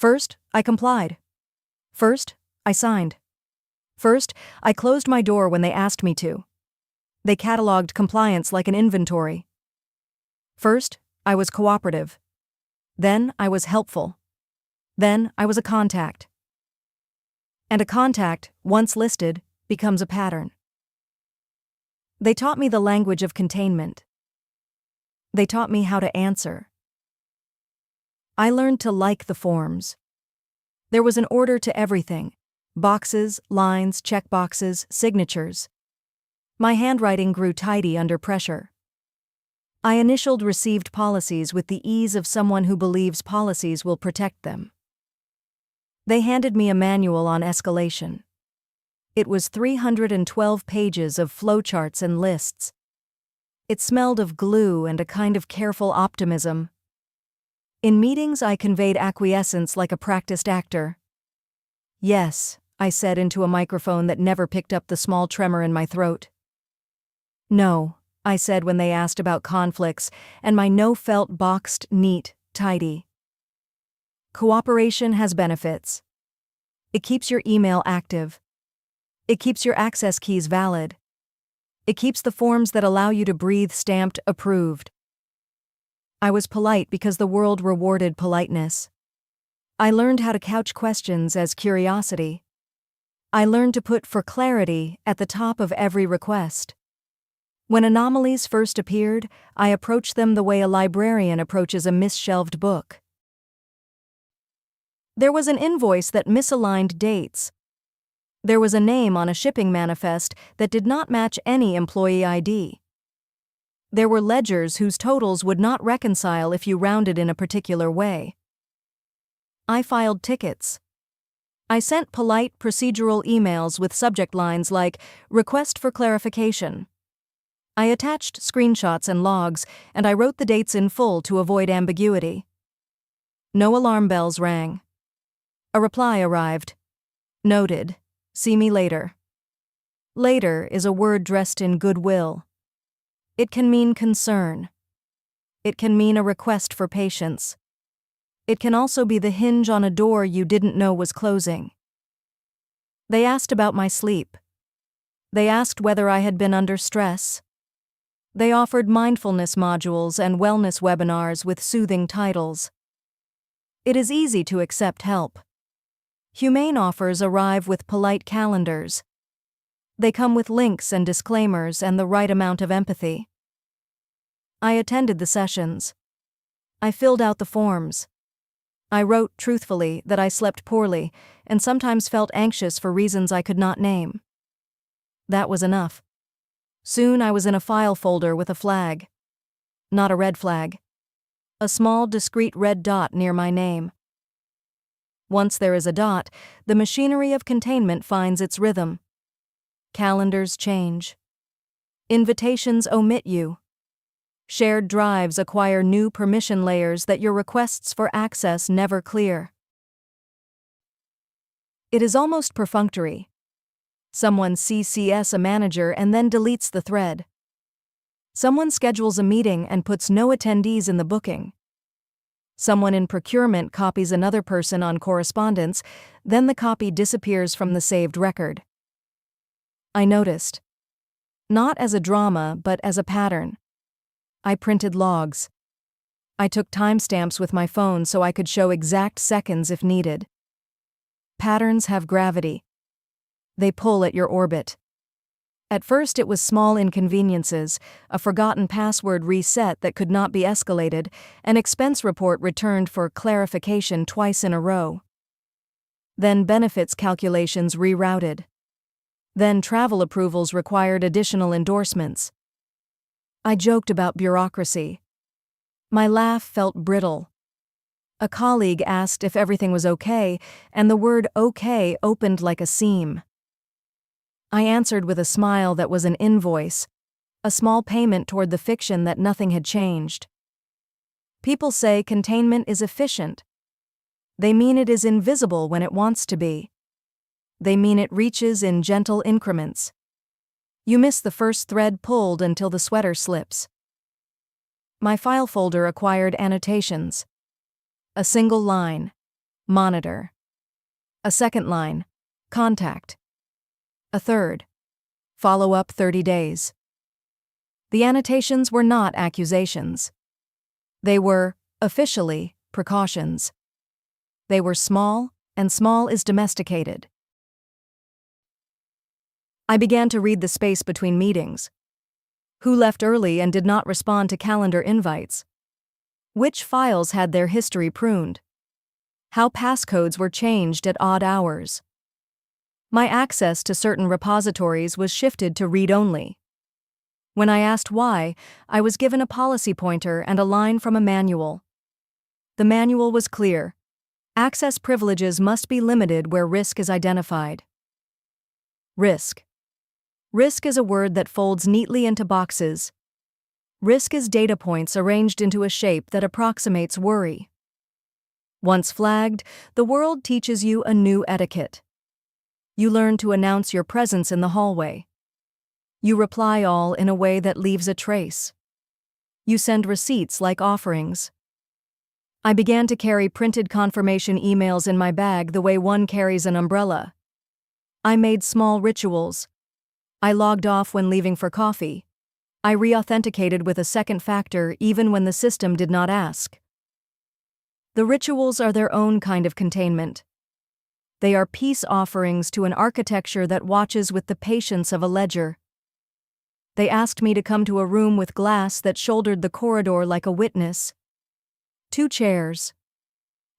First, I complied. First, I signed. First, I closed my door when they asked me to. They cataloged compliance like an inventory. First, I was cooperative. Then, I was helpful. Then, I was a contact. And a contact, once listed, becomes a pattern. They taught me the language of containment. They taught me how to answer. I learned to like the forms. There was an order to everything: boxes, lines, checkboxes, signatures. My handwriting grew tidy under pressure. I initialed received policies with the ease of someone who believes policies will protect them. They handed me a manual on escalation. It was 312 pages of flowcharts and lists. It smelled of glue and a kind of careful optimism. In meetings, I conveyed acquiescence like a practiced actor. Yes, I said into a microphone that never picked up the small tremor in my throat. No, I said when they asked about conflicts, and my no felt boxed, neat, tidy. Cooperation has benefits. It keeps your email active. It keeps your access keys valid. It keeps the forms that allow you to breathe stamped approved. I was polite because the world rewarded politeness. I learned how to couch questions as curiosity. I learned to put "for clarity" at the top of every request. When anomalies first appeared, I approached them the way a librarian approaches a misshelved book. There was an invoice that misaligned dates. There was a name on a shipping manifest that did not match any employee ID. There were ledgers whose totals would not reconcile if you rounded in a particular way. I filed tickets. I sent polite procedural emails with subject lines like "Request for clarification." I attached screenshots and logs, and I wrote the dates in full to avoid ambiguity. No alarm bells rang. A reply arrived. Noted. See me later. Later is a word dressed in goodwill. It can mean concern. It can mean a request for patience. It can also be the hinge on a door you didn't know was closing. They asked about my sleep. They asked whether I had been under stress. They offered mindfulness modules and wellness webinars with soothing titles. It is easy to accept help. Humane offers arrive with polite calendars. They come with links and disclaimers and the right amount of empathy. I attended the sessions. I filled out the forms. I wrote truthfully that I slept poorly and sometimes felt anxious for reasons I could not name. That was enough. Soon I was in a file folder with a flag. Not a red flag. A small, discreet red dot near my name. Once there is a dot, the machinery of containment finds its rhythm. Calendars change. Invitations omit you. Shared drives acquire new permission layers that your requests for access never clear. It is almost perfunctory. Someone CCs a manager and then deletes the thread. Someone schedules a meeting and puts no attendees in the booking. Someone in procurement copies another person on correspondence, then the copy disappears from the saved record. I noticed. Not as a drama, but as a pattern. I printed logs. I took timestamps with my phone so I could show exact seconds if needed. Patterns have gravity. They pull at your orbit. At first it was small inconveniences, a forgotten password reset that could not be escalated, an expense report returned for clarification twice in a row. Then benefits calculations rerouted. Then travel approvals required additional endorsements. I joked about bureaucracy. My laugh felt brittle. A colleague asked if everything was okay, and the word "okay" opened like a seam. I answered with a smile that was an invoice, a small payment toward the fiction that nothing had changed. People say containment is efficient. They mean it is invisible when it wants to be. They mean it reaches in gentle increments. You miss the first thread pulled until the sweater slips. My file folder acquired annotations. A single line. monitor. A second line, contact. A third, follow up 30 days. The annotations were not accusations. They were, officially, precautions. They were small, and small is domesticated. I began to read the space between meetings. Who left early and did not respond to calendar invites? Which files had their history pruned? How passcodes were changed at odd hours? My access to certain repositories was shifted to read-only. When I asked why, I was given a policy pointer and a line from a manual. The manual was clear. Access privileges must be limited where risk is identified. Risk. Risk is a word that folds neatly into boxes. Risk is data points arranged into a shape that approximates worry. Once flagged, the world teaches you a new etiquette. You learn to announce your presence in the hallway. You reply all in a way that leaves a trace. You send receipts like offerings. I began to carry printed confirmation emails in my bag the way one carries an umbrella. I made small rituals. I logged off when leaving for coffee. I re-authenticated with a second factor even when the system did not ask. The rituals are their own kind of containment. They are peace offerings to an architecture that watches with the patience of a ledger. They asked me to come to a room with glass that shouldered the corridor like a witness. 2 chairs.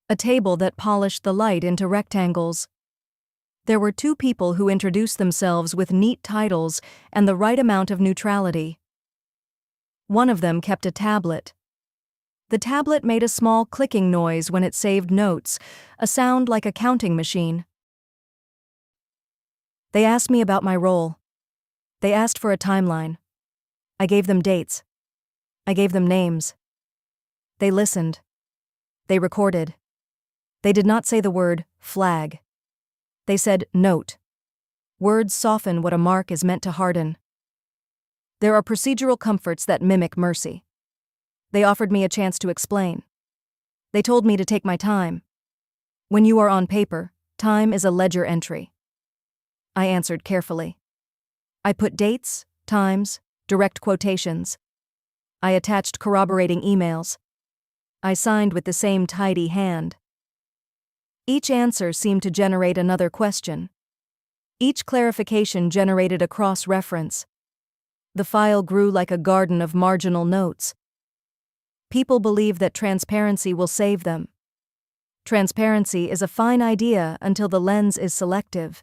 A table that polished the light into rectangles. There were 2 people who introduced themselves with neat titles and the right amount of neutrality. One of them kept a tablet. The tablet made a small clicking noise when it saved notes, a sound like a counting machine. They asked me about my role. They asked for a timeline. I gave them dates. I gave them names. They listened. They recorded. They did not say the word flag. They said note. Words soften what a mark is meant to harden. There are procedural comforts that mimic mercy. They offered me a chance to explain. They told me to take my time. When you are on paper, time is a ledger entry. I answered carefully. I put dates, times, direct quotations. I attached corroborating emails. I signed with the same tidy hand. Each answer seemed to generate another question. Each clarification generated a cross-reference. The file grew like a garden of marginal notes. People believe that transparency will save them. Transparency is a fine idea until the lens is selective.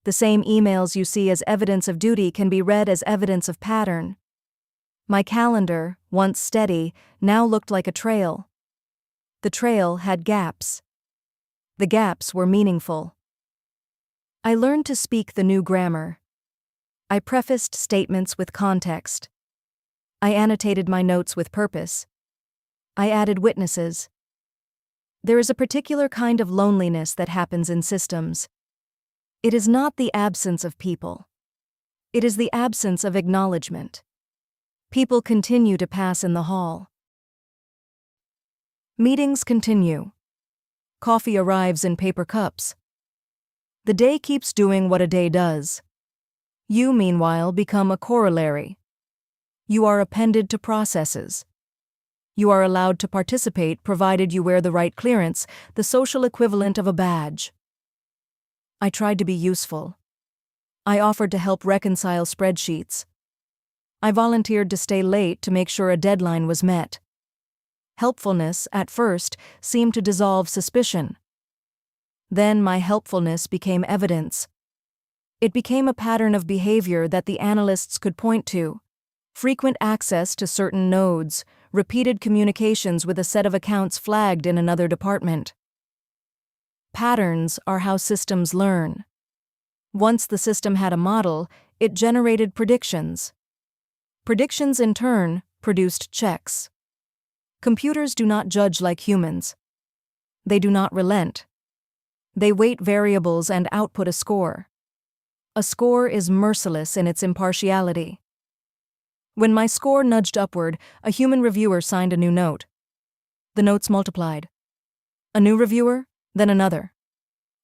The same emails you see as evidence of duty can be read as evidence of pattern. My calendar, once steady, now looked like a trail. The trail had gaps. The gaps were meaningful. I learned to speak the new grammar. I prefaced statements with context. I annotated my notes with purpose. I added witnesses. There is a particular kind of loneliness that happens in systems. It is not the absence of people. It is the absence of acknowledgement. People continue to pass in the hall. Meetings continue. Coffee arrives in paper cups. The day keeps doing what a day does. You, meanwhile, become a corollary. You are appended to processes. You are allowed to participate provided you wear the right clearance, the social equivalent of a badge. I tried to be useful. I offered to help reconcile spreadsheets. I volunteered to stay late to make sure a deadline was met. Helpfulness, at first, seemed to dissolve suspicion. Then my helpfulness became evidence. It became a pattern of behavior that the analysts could point to. Frequent access to certain nodes, repeated communications with a set of accounts flagged in another department. Patterns are how systems learn. Once the system had a model, it generated predictions. Predictions, in turn, produced checks. Computers do not judge like humans. They do not relent. They weight variables and output a score. A score is merciless in its impartiality. When my score nudged upward, a human reviewer signed a new note. The notes multiplied. A new reviewer, then another.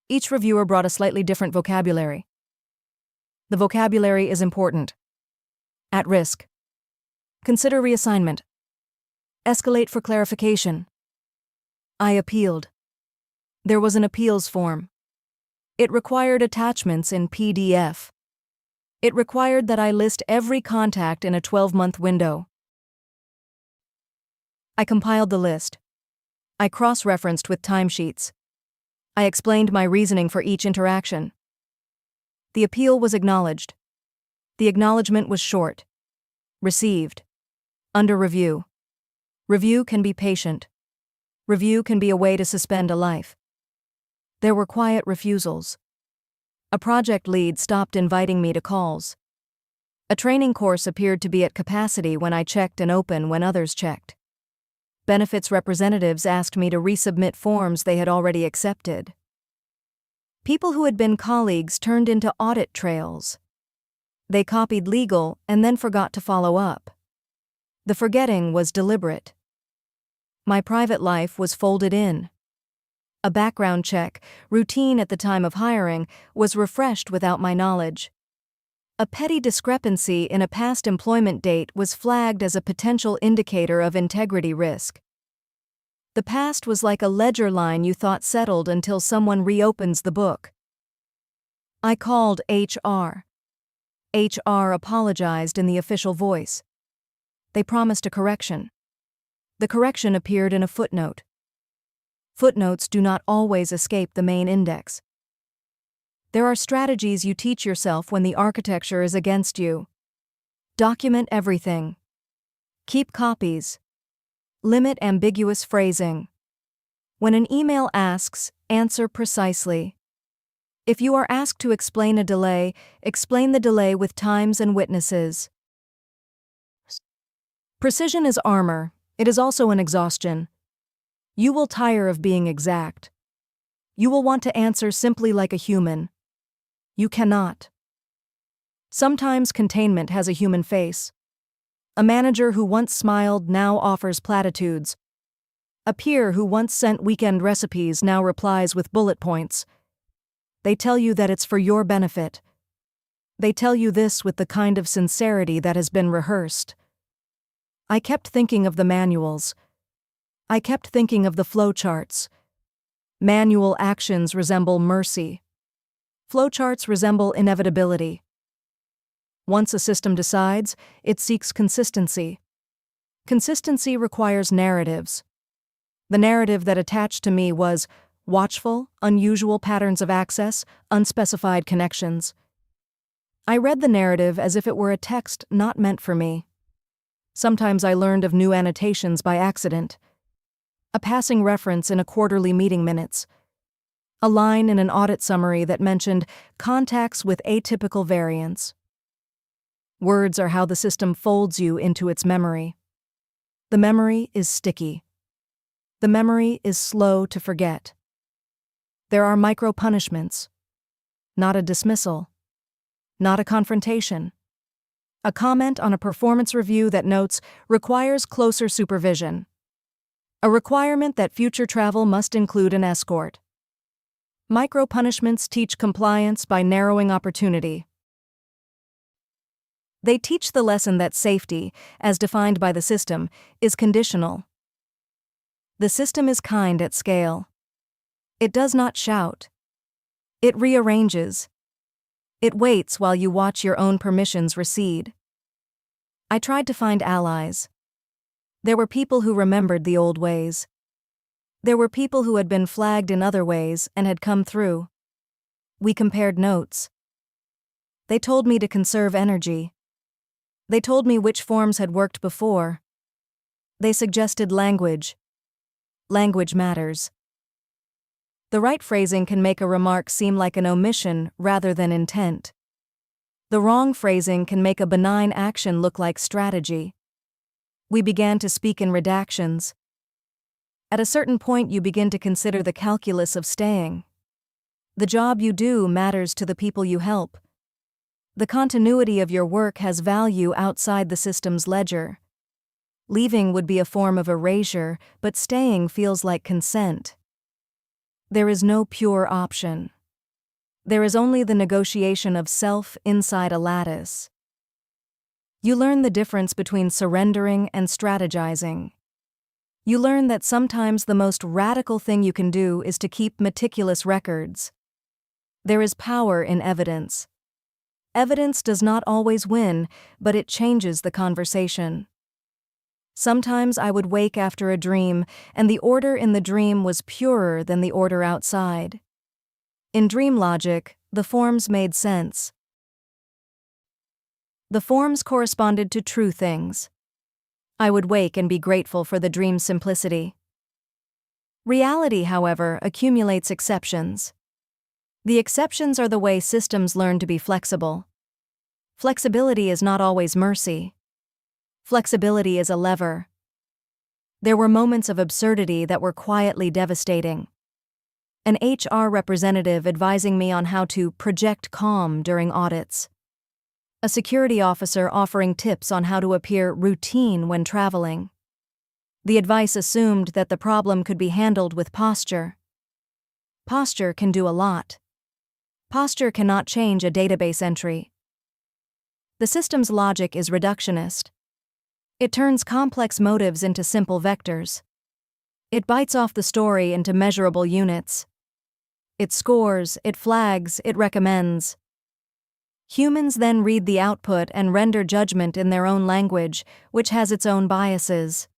Each reviewer brought a slightly different vocabulary. The vocabulary is important. At risk. Consider reassignment. Escalate for clarification. I appealed. There was an appeals form. It required attachments in PDF. It required that I list every contact in a 12-month window. I compiled the list. I cross-referenced with timesheets. I explained my reasoning for each interaction. The appeal was acknowledged. The acknowledgement was short. Received. Under review. Review can be patient. Review can be a way to suspend a life. There were quiet refusals. A project lead stopped inviting me to calls. A training course appeared to be at capacity when I checked and open when others checked. Benefits representatives asked me to resubmit forms they had already accepted. People who had been colleagues turned into audit trails. They copied legal and then forgot to follow up. The forgetting was deliberate. My private life was folded in. A background check, routine at the time of hiring, was refreshed without my knowledge. A petty discrepancy in a past employment date was flagged as a potential indicator of integrity risk. The past was like a ledger line you thought settled until someone reopens the book. I called HR. HR apologized in the official voice. They promised a correction. The correction appeared in a footnote. Footnotes do not always escape the main index. There are strategies you teach yourself when the architecture is against you. Document everything. Keep copies. Limit ambiguous phrasing. When an email asks, answer precisely. If you are asked to explain a delay, explain the delay with times and witnesses. Precision is armor. It is also an exhaustion. You will tire of being exact. You will want to answer simply like a human. You cannot. Sometimes containment has a human face. A manager who once smiled now offers platitudes. A peer who once sent weekend recipes now replies with bullet points. They tell you that it's for your benefit. They tell you this with the kind of sincerity that has been rehearsed. I kept thinking of the manuals. I kept thinking of the flowcharts. Manual actions resemble mercy. Flowcharts resemble inevitability. Once a system decides, it seeks consistency. Consistency requires narratives. The narrative that attached to me was watchful, unusual patterns of access, unspecified connections. I read the narrative as if it were a text not meant for me. Sometimes I learned of new annotations by accident. A passing reference in a quarterly meeting minutes. A line in an audit summary that mentioned contacts with atypical variants. Words are how the system folds you into its memory. The memory is sticky. The memory is slow to forget. There are micro-punishments. Not a dismissal. Not a confrontation. A comment on a performance review that notes requires closer supervision. A requirement that future travel must include an escort. Micro-punishments teach compliance by narrowing opportunity. They teach the lesson that safety, as defined by the system, is conditional. The system is kind at scale. It does not shout. It rearranges. It waits while you watch your own permissions recede. I tried to find allies. There were people who remembered the old ways. There were people who had been flagged in other ways and had come through. We compared notes. They told me to conserve energy. They told me which forms had worked before. They suggested language. Language matters. The right phrasing can make a remark seem like an omission rather than intent. The wrong phrasing can make a benign action look like strategy. We began to speak in redactions. At a certain point, you begin to consider the calculus of staying. The job you do matters to the people you help. The continuity of your work has value outside the system's ledger. Leaving would be a form of erasure, but staying feels like consent. There is no pure option. There is only the negotiation of self inside a lattice. You learn the difference between surrendering and strategizing. You learn that sometimes the most radical thing you can do is to keep meticulous records. There is power in evidence. Evidence does not always win, but it changes the conversation. Sometimes I would wake after a dream, and the order in the dream was purer than the order outside. In dream logic, the forms made sense. The forms corresponded to true things. I would wake and be grateful for the dream's simplicity. Reality, however, accumulates exceptions. The exceptions are the way systems learn to be flexible. Flexibility is not always mercy. Flexibility is a lever. There were moments of absurdity that were quietly devastating. An HR representative advising me on how to project calm during audits. A security officer offering tips on how to appear routine when traveling. The advice assumed that the problem could be handled with posture. Posture can do a lot. Posture cannot change a database entry. The system's logic is reductionist. It turns complex motives into simple vectors. It bites off the story into measurable units. It scores, it flags, it recommends. Humans then read the output and render judgment in their own language, which has its own biases.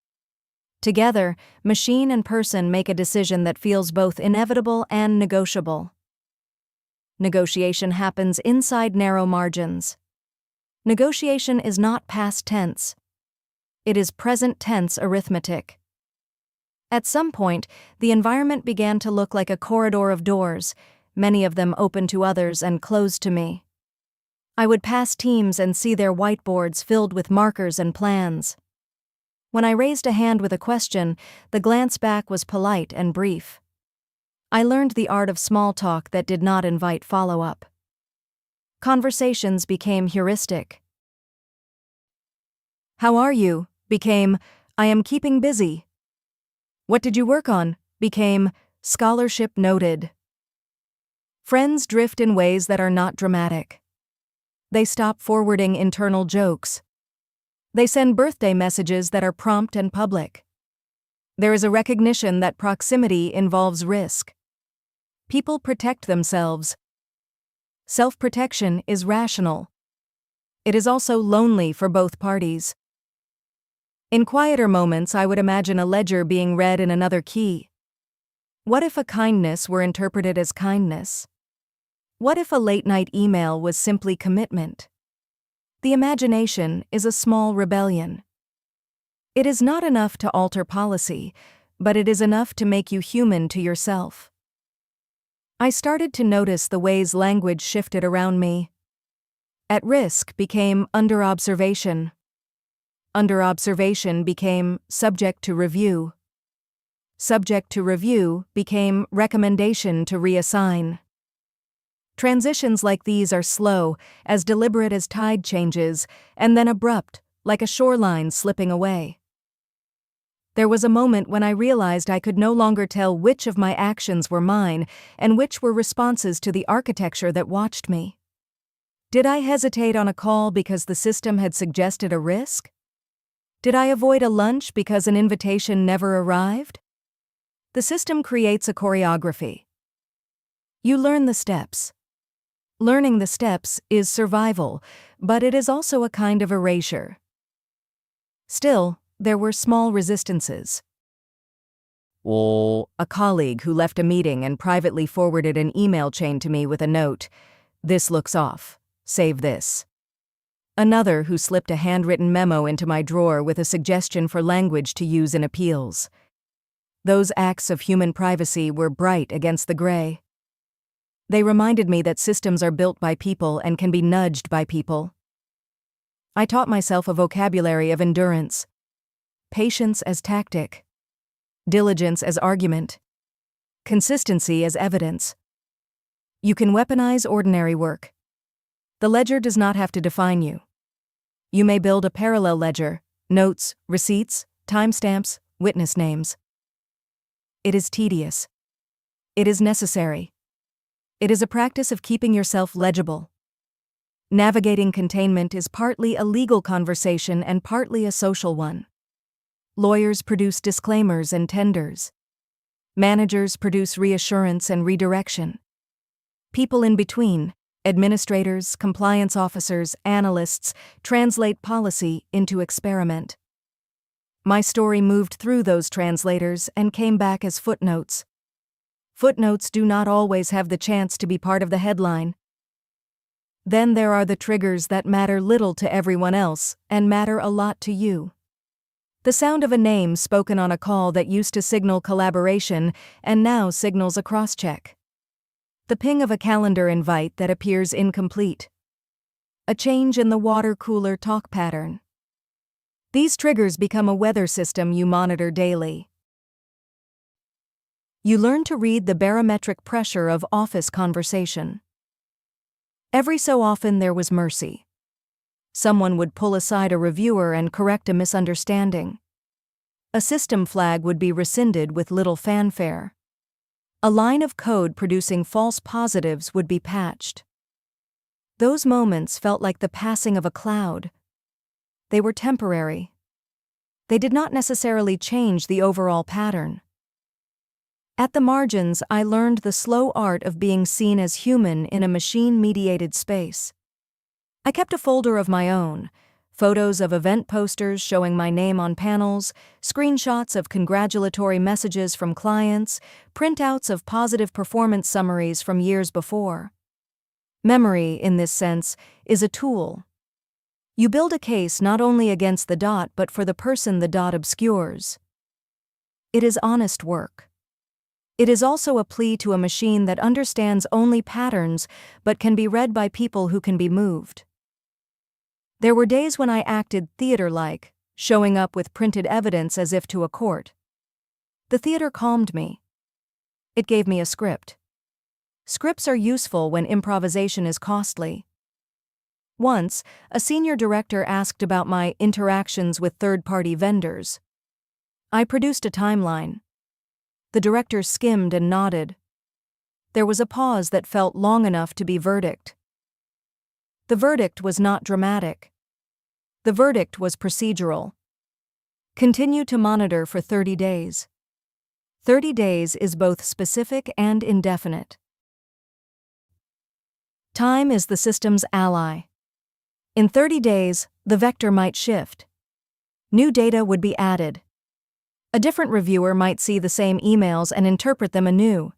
Together, machine and person make a decision that feels both inevitable and negotiable. Negotiation happens inside narrow margins. Negotiation is not past tense. It is present tense arithmetic. At some point, the environment began to look like a corridor of doors, many of them open to others and closed to me. I would pass teams and see their whiteboards filled with markers and plans. When I raised a hand with a question, the glance back was polite and brief. I learned the art of small talk that did not invite follow-up. Conversations became heuristic. "How are you?" became, "I am keeping busy." "What did you work on?" became, "Scholarship noted." Friends drift in ways that are not dramatic. They stop forwarding internal jokes. They send birthday messages that are prompt and public. There is a recognition that proximity involves risk. People protect themselves. Self-protection is rational. It is also lonely for both parties. In quieter moments, I would imagine a ledger being read in another key. What if a kindness were interpreted as kindness? What if a late-night email was simply commitment? The imagination is a small rebellion. It is not enough to alter policy, but it is enough to make you human to yourself. I started to notice the ways language shifted around me. At risk became under observation. Under observation became subject to review. Subject to review became recommendation to reassign. Transitions like these are slow, as deliberate as tide changes, and then abrupt, like a shoreline slipping away. There was a moment when I realized I could no longer tell which of my actions were mine and which were responses to the architecture that watched me. Did I hesitate on a call because the system had suggested a risk? Did I avoid a lunch because an invitation never arrived? The system creates a choreography. You learn the steps. Learning the steps is survival, but it is also a kind of erasure. Still, there were small resistances. A colleague who left a meeting and privately forwarded an email chain to me with a note, "This looks off. Save this." Another who slipped a handwritten memo into my drawer with a suggestion for language to use in appeals. Those acts of human privacy were bright against the gray. They reminded me that systems are built by people and can be nudged by people. I taught myself a vocabulary of endurance. Patience as tactic. Diligence as argument. Consistency as evidence. You can weaponize ordinary work. The ledger does not have to define you. You may build a parallel ledger, notes, receipts, timestamps, witness names. It is tedious. It is necessary. It is a practice of keeping yourself legible. Navigating containment is partly a legal conversation and partly a social one. Lawyers produce disclaimers and tenders. Managers produce reassurance and redirection. People in between, administrators, compliance officers, analysts, translate policy into experiment. My story moved through those translators and came back as footnotes. Footnotes do not always have the chance to be part of the headline. Then there are the triggers that matter little to everyone else and matter a lot to you. The sound of a name spoken on a call that used to signal collaboration and now signals a cross-check. The ping of a calendar invite that appears incomplete. A change in the water cooler talk pattern. These triggers become a weather system you monitor daily. You learn to read the barometric pressure of office conversation. Every so often there was mercy. Someone would pull aside a reviewer and correct a misunderstanding. A system flag would be rescinded with little fanfare. A line of code producing false positives would be patched. Those moments felt like the passing of a cloud. They were temporary. They did not necessarily change the overall pattern. At the margins, I learned the slow art of being seen as human in a machine-mediated space. I kept a folder of my own, photos of event posters showing my name on panels, screenshots of congratulatory messages from clients, printouts of positive performance summaries from years before. Memory, in this sense, is a tool. You build a case not only against the dot but for the person the dot obscures. It is honest work. It is also a plea to a machine that understands only patterns but can be read by people who can be moved. There were days when I acted theater-like, showing up with printed evidence as if to a court. The theater calmed me. It gave me a script. Scripts are useful when improvisation is costly. Once, a senior director asked about my interactions with third-party vendors. I produced a timeline. The director skimmed and nodded. There was a pause that felt long enough to be verdict. The verdict was not dramatic. The verdict was procedural. Continue to monitor for 30 days. 30 days is both specific and indefinite. Time is the system's ally. In 30 days, the vector might shift. New data would be added. A different reviewer might see the same emails and interpret them anew.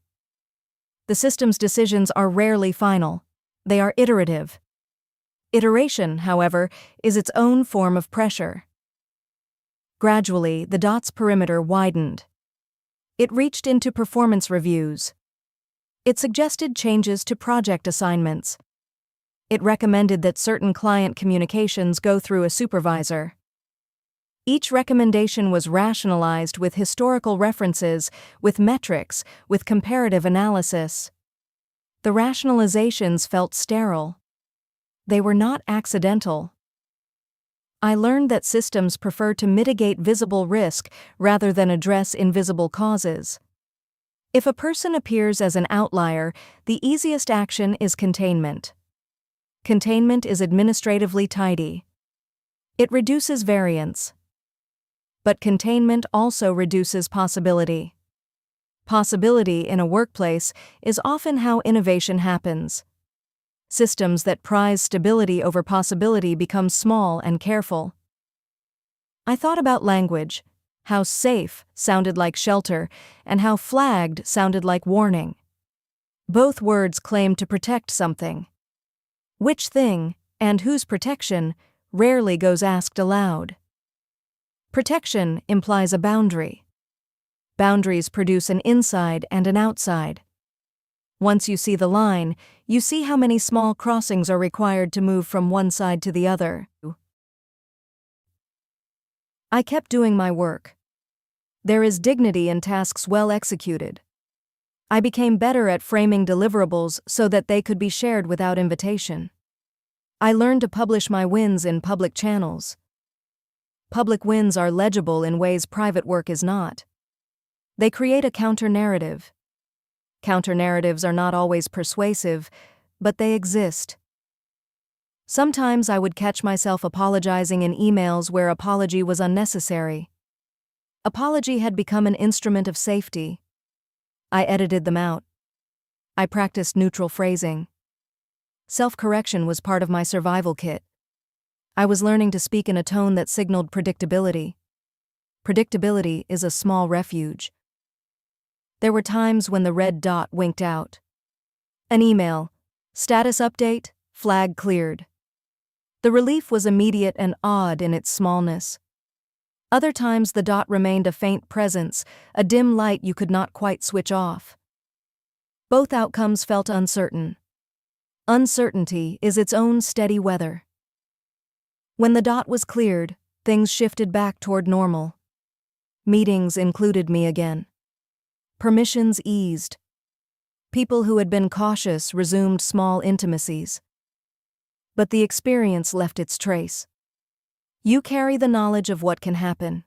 The system's decisions are rarely final. They are iterative. Iteration, however, is its own form of pressure. Gradually, the dot's perimeter widened. It reached into performance reviews. It suggested changes to project assignments. It recommended that certain client communications go through a supervisor. Each recommendation was rationalized with historical references, with metrics, with comparative analysis. The rationalizations felt sterile. They were not accidental. I learned that systems prefer to mitigate visible risk rather than address invisible causes. If a person appears as an outlier, the easiest action is containment. Containment is administratively tidy. It reduces variance. But containment also reduces possibility. Possibility in a workplace is often how innovation happens. Systems that prize stability over possibility become small and careful. I thought about language, how safe sounded like shelter, and how flagged sounded like warning. Both words claim to protect something. Which thing, and whose protection, rarely goes asked aloud. Protection implies a boundary. Boundaries produce an inside and an outside. Once you see the line, you see how many small crossings are required to move from one side to the other. I kept doing my work. There is dignity in tasks well executed. I became better at framing deliverables so that they could be shared without invitation. I learned to publish my wins in public channels. Public wins are legible in ways private work is not. They create a counter-narrative. Counter-narratives are not always persuasive, but they exist. Sometimes I would catch myself apologizing in emails where apology was unnecessary. Apology had become an instrument of safety. I edited them out. I practiced neutral phrasing. Self-correction was part of my survival kit. I was learning to speak in a tone that signaled predictability. Predictability is a small refuge. There were times when the red dot winked out. An email. Status update, flag cleared. The relief was immediate and odd in its smallness. Other times the dot remained a faint presence, a dim light you could not quite switch off. Both outcomes felt uncertain. Uncertainty is its own steady weather. When the dot was cleared, things shifted back toward normal. Meetings included me again. Permissions eased. People who had been cautious resumed small intimacies. But the experience left its trace. You carry the knowledge of what can happen.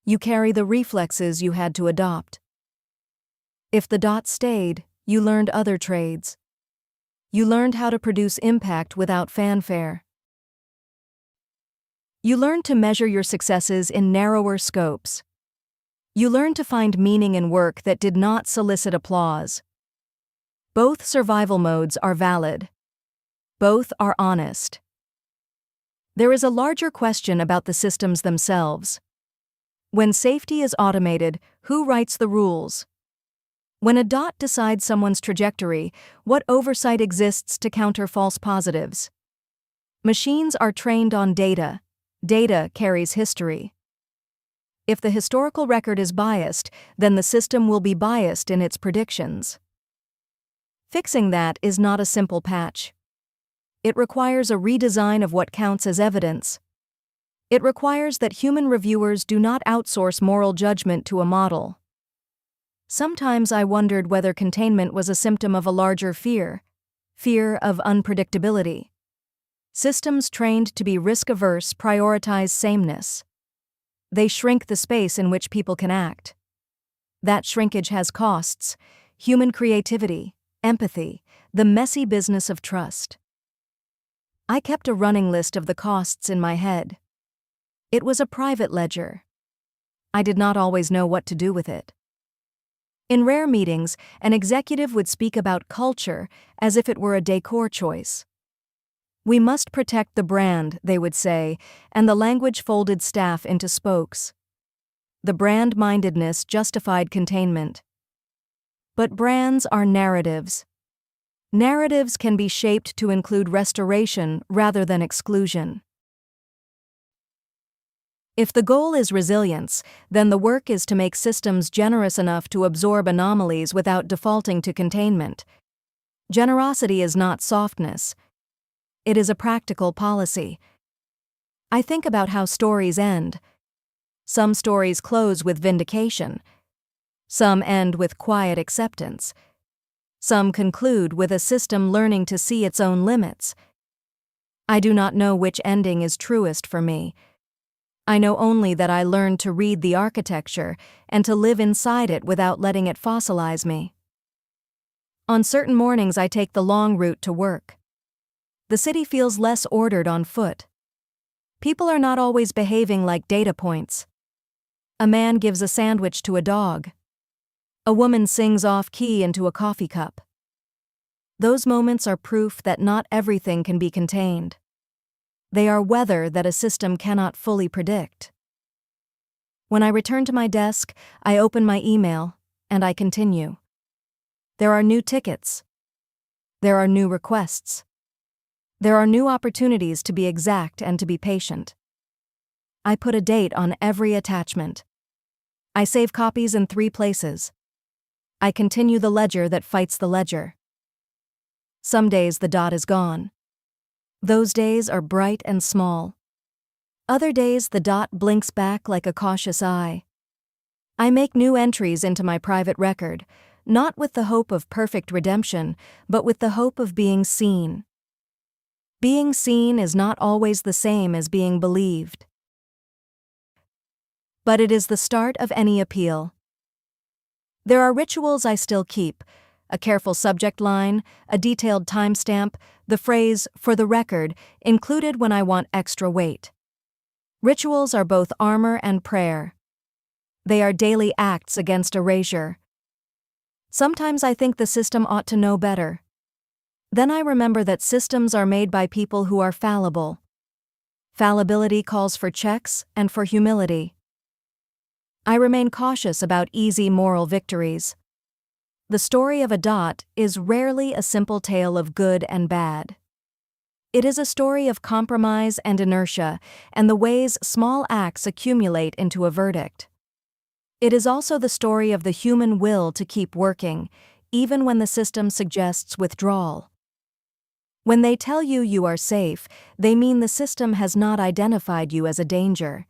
You carry the reflexes you had to adopt. If the dot stayed, you learned other trades. You learned how to produce impact without fanfare. You learned to measure your successes in narrower scopes. You learned to find meaning in work that did not solicit applause. Both survival modes are valid. Both are honest. There is a larger question about the systems themselves. When safety is automated, who writes the rules? When a dot decides someone's trajectory, what oversight exists to counter false positives? Machines are trained on data. Data carries history. If the historical record is biased, then the system will be biased in its predictions. Fixing that is not a simple patch. It requires a redesign of what counts as evidence. It requires that human reviewers do not outsource moral judgment to a model. Sometimes I wondered whether containment was a symptom of a larger fear of unpredictability. Systems trained to be risk-averse prioritize sameness. They shrink the space in which people can act. That shrinkage has costs: human creativity, empathy, the messy business of trust. I kept a running list of the costs in my head. It was a private ledger. I did not always know what to do with it. In rare meetings, an executive would speak about culture as if it were a decor choice. We must protect the brand, they would say, and the language folded staff into spokes. The brand-mindedness justified containment. But brands are narratives. Narratives can be shaped to include restoration rather than exclusion. If the goal is resilience, then the work is to make systems generous enough to absorb anomalies without defaulting to containment. Generosity is not softness. It is a practical policy. I think about how stories end. Some stories close with vindication. Some end with quiet acceptance. Some conclude with a system learning to see its own limits. I do not know which ending is truest for me. I know only that I learned to read the architecture and to live inside it without letting it fossilize me. On certain mornings I take the long route to work. The city feels less ordered on foot. People are not always behaving like data points. A man gives a sandwich to a dog. A woman sings off-key into a coffee cup. Those moments are proof that not everything can be contained. They are weather that a system cannot fully predict. When I return to my desk, I open my email, and I continue. There are new tickets. There are new requests. There are new opportunities to be exact and to be patient. I put a date on every attachment. I save copies in 3 places. I continue the ledger that fights the ledger. Some days the dot is gone. Those days are bright and small. Other days the dot blinks back like a cautious eye. I make new entries into my private record, not with the hope of perfect redemption, but with the hope of being seen. Being seen is not always the same as being believed. But it is the start of any appeal. There are rituals I still keep: a careful subject line, a detailed timestamp, the phrase, "for the record," included when I want extra weight. Rituals are both armor and prayer. They are daily acts against erasure. Sometimes I think the system ought to know better. Then I remember that systems are made by people who are fallible. Fallibility calls for checks and for humility. I remain cautious about easy moral victories. The story of a dot is rarely a simple tale of good and bad. It is a story of compromise and inertia, and the ways small acts accumulate into a verdict. It is also the story of the human will to keep working, even when the system suggests withdrawal. When they tell you you are safe, they mean the system has not identified you as a danger.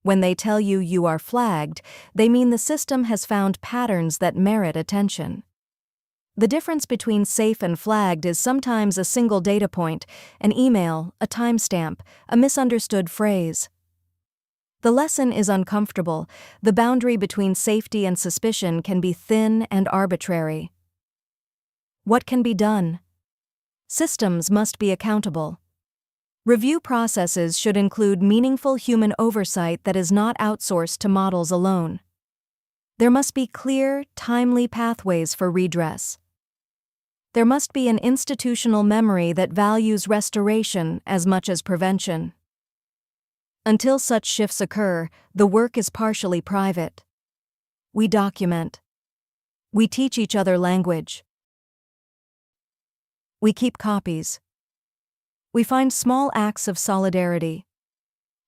When they tell you you are flagged, they mean the system has found patterns that merit attention. The difference between safe and flagged is sometimes a single data point, an email, a timestamp, a misunderstood phrase. The lesson is uncomfortable. The boundary between safety and suspicion can be thin and arbitrary. What can be done? Systems must be accountable. Review processes should include meaningful human oversight that is not outsourced to models alone. There must be clear, timely pathways for redress. There must be an institutional memory that values restoration as much as prevention. Until such shifts occur, the work is partially private. We document. We teach each other language. We keep copies. We find small acts of solidarity.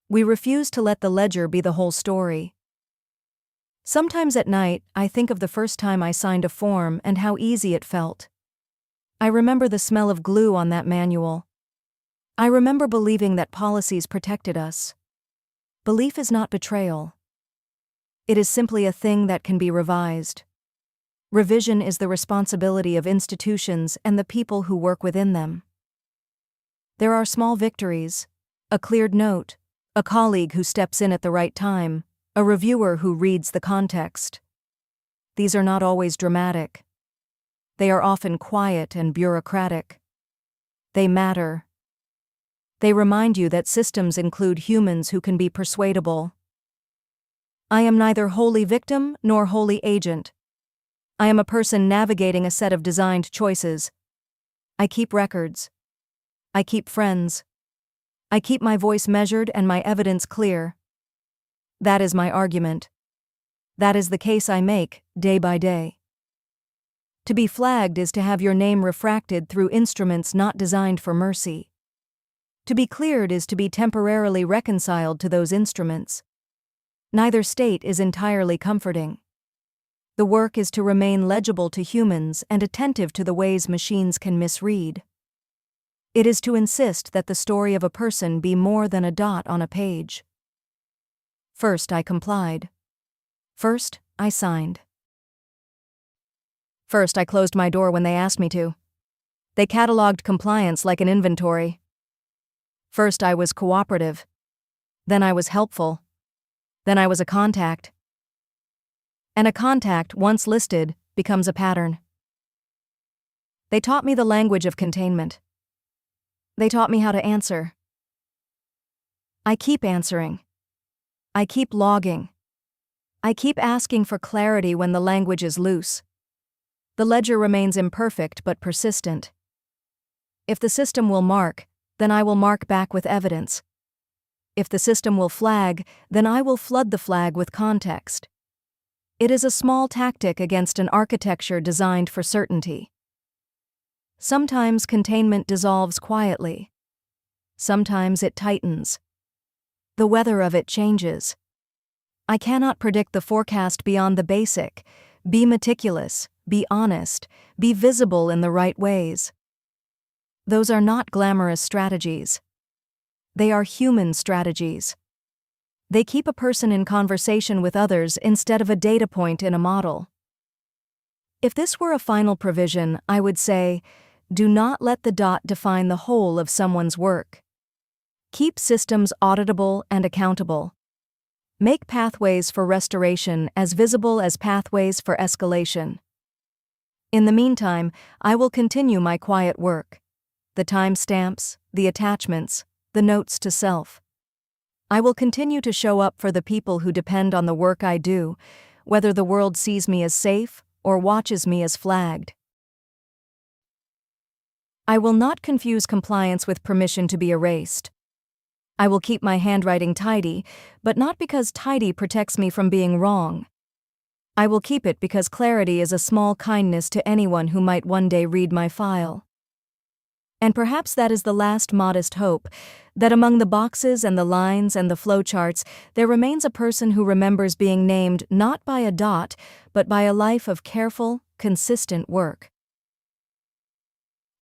We refuse to let the ledger be the whole story. Sometimes at night, I think of the first time I signed a form and how easy it felt. I remember the smell of glue on that manual. I remember believing that policies protected us. Belief is not betrayal. It is simply a thing that can be revised. Revision is the responsibility of institutions and the people who work within them. There are small victories: a cleared note, a colleague who steps in at the right time, a reviewer who reads the context. These are not always dramatic. They are often quiet and bureaucratic. They matter. They remind you that systems include humans who can be persuadable. I am neither wholly victim nor wholly agent. I am a person navigating a set of designed choices. I keep records. I keep friends. I keep my voice measured and my evidence clear. That is my argument. That is the case I make, day by day. To be flagged is to have your name refracted through instruments not designed for mercy. To be cleared is to be temporarily reconciled to those instruments. Neither state is entirely comforting. The work is to remain legible to humans and attentive to the ways machines can misread. It is to insist that the story of a person be more than a dot on a page. First, I complied. First, I signed. First, I closed my door when they asked me to. They cataloged compliance like an inventory. First, I was cooperative. Then I was helpful. Then I was a contact. And a contact, once listed, becomes a pattern. They taught me the language of containment. They taught me how to answer. I keep answering. I keep logging. I keep asking for clarity when the language is loose. The ledger remains imperfect but persistent. If the system will mark, then I will mark back with evidence. If the system will flag, then I will flood the flag with context. It is a small tactic against an architecture designed for certainty. Sometimes containment dissolves quietly. Sometimes it tightens. The weather of it changes. I cannot predict the forecast beyond the basic: be meticulous, be honest, be visible in the right ways. Those are not glamorous strategies. They are human strategies. They keep a person in conversation with others instead of a data point in a model. If this were a final provision, I would say, do not let the dot define the whole of someone's work. Keep systems auditable and accountable. Make pathways for restoration as visible as pathways for escalation. In the meantime, I will continue my quiet work. The timestamps, the attachments, the notes to self. I will continue to show up for the people who depend on the work I do, whether the world sees me as safe or watches me as flagged. I will not confuse compliance with permission to be erased. I will keep my handwriting tidy, but not because tidy protects me from being wrong. I will keep it because clarity is a small kindness to anyone who might one day read my file. And perhaps that is the last modest hope, that among the boxes and the lines and the flowcharts, there remains a person who remembers being named not by a dot, but by a life of careful, consistent work.